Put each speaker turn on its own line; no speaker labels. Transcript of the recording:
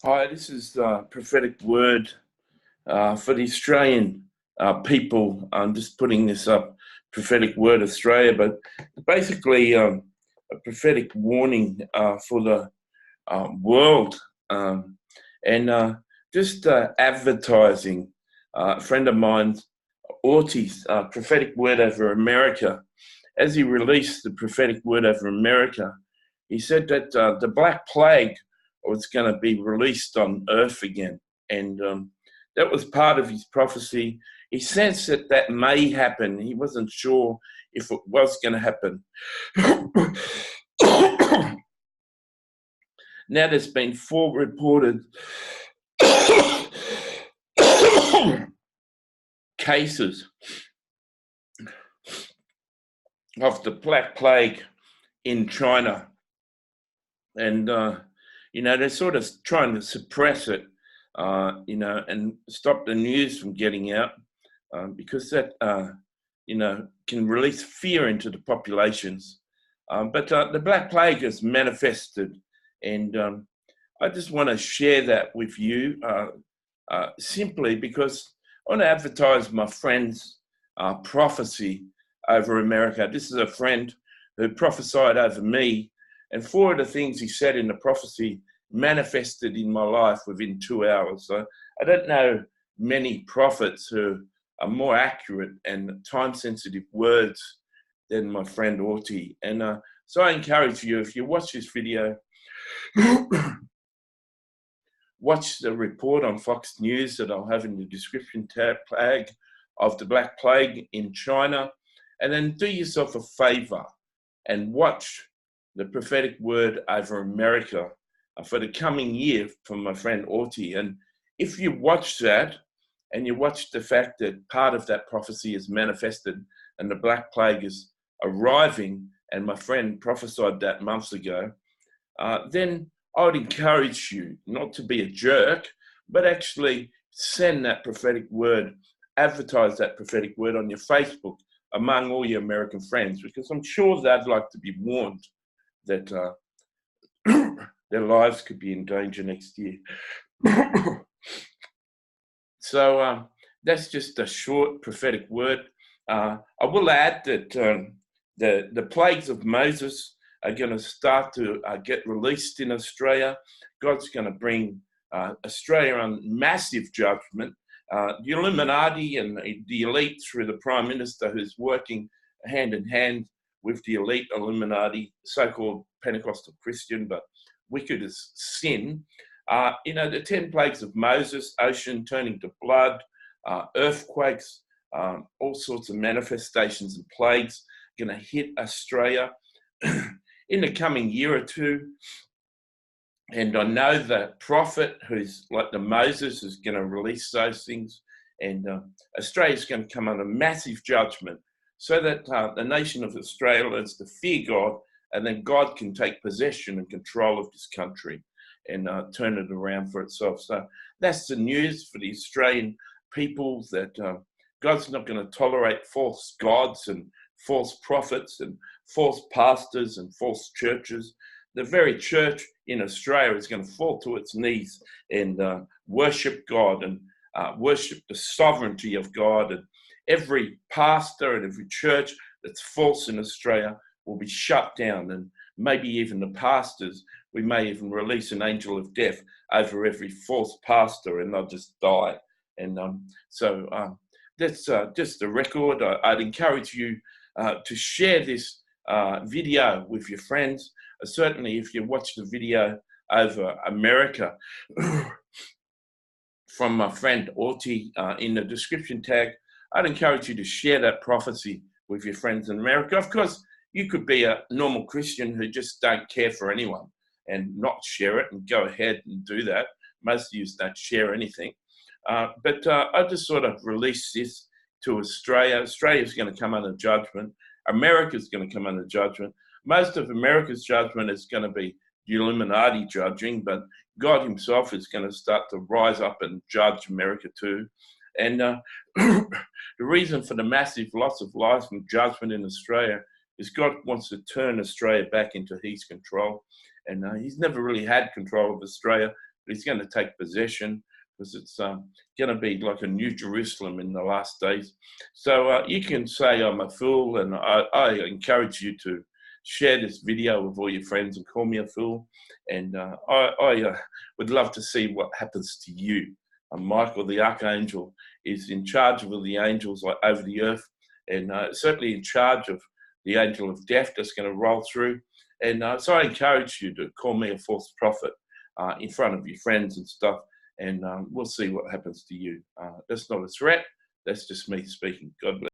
Hi, this is the prophetic word for the Australian people. I'm just putting this up, prophetic word Australia, but basically a prophetic warning for the world and just advertising. A friend of mine, Ortiz, prophetic word over America. As he released the prophetic word over America, he said that the Black Plague was going to be released on Earth again. And that was part of his prophecy. He sensed that that may happen. He wasn't sure if it was going to happen. Now there's been 4 reported cases of the Black Plague in China. And, they're sort of trying to suppress it, and stop the news from getting out because that, can release fear into the populations. But the Black Plague has manifested, and I just want to share that with you simply because I want to advertise my friend's prophecy over America. This is a friend who prophesied over me, and 4 of the things he said in the prophecy manifested in my life within 2 hours. So I don't know many prophets who are more accurate and time-sensitive words than my friend Orty. And so I encourage you, if you watch this video, watch the report on Fox News that I'll have in the description tag of the Black Plague in China, and then do yourself a favor and watch the prophetic word over America for the coming year from my friend Orty. And if you watch that and you watch the fact that part of that prophecy is manifested and the Black Plague is arriving, and my friend prophesied that months ago, then I would encourage you not to be a jerk, but actually send that prophetic word, advertise that prophetic word on your Facebook among all your American friends, because I'm sure they'd like to be warned that their lives could be in danger next year. So that's just a short prophetic word. I will add that the plagues of Moses are going to start to get released in Australia. God's going to bring Australia on massive judgment. The Illuminati and the elite, through the Prime Minister, who's working hand in hand with the elite Illuminati, so-called Pentecostal Christian, but wicked as sin. The 10 plagues of Moses, ocean turning to blood, earthquakes, all sorts of manifestations and plagues going to hit Australia in the coming year or two. And I know the prophet who's like the Moses is going to release those things, and Australia's going to come under massive judgment, so that the nation of Australia learns to fear God, and then God can take possession and control of this country and turn it around for itself. So that's the news for the Australian people, that God's not going to tolerate false gods and false prophets and false pastors and false churches. The very church in Australia is going to fall to its knees and worship God and worship the sovereignty of God. And every pastor and every church that's false in Australia will be shut down. And maybe even the pastors, we may even release an angel of death over every false pastor, and they'll just die. And so that's just a record. I'd encourage you to share this video with your friends. Certainly, if you watch the video over America from my friend Orty in the description tag, I'd encourage you to share that prophecy with your friends in America. Of course, you could be a normal Christian who just don't care for anyone and not share it, and go ahead and do that. Most of you don't share anything. But I just sort of release this to Australia. Australia's going to come under judgment. America's going to come under judgment. Most of America's judgment is going to be the Illuminati judging, but God himself is going to start to rise up and judge America too. And the reason for the massive loss of life and judgment in Australia is God wants to turn Australia back into his control. And he's never really had control of Australia. He's going to take possession, because it's going to be like a new Jerusalem in the last days. So you can say I'm a fool, and I encourage you to share this video with all your friends and call me a fool. And I would love to see what happens to you. Michael the archangel is in charge of all the angels over the earth, and certainly in charge of the angel of death that's going to roll through. And so I encourage you to call me a false prophet in front of your friends and stuff, and we'll see what happens to you. That's not a threat. That's just me speaking. God bless.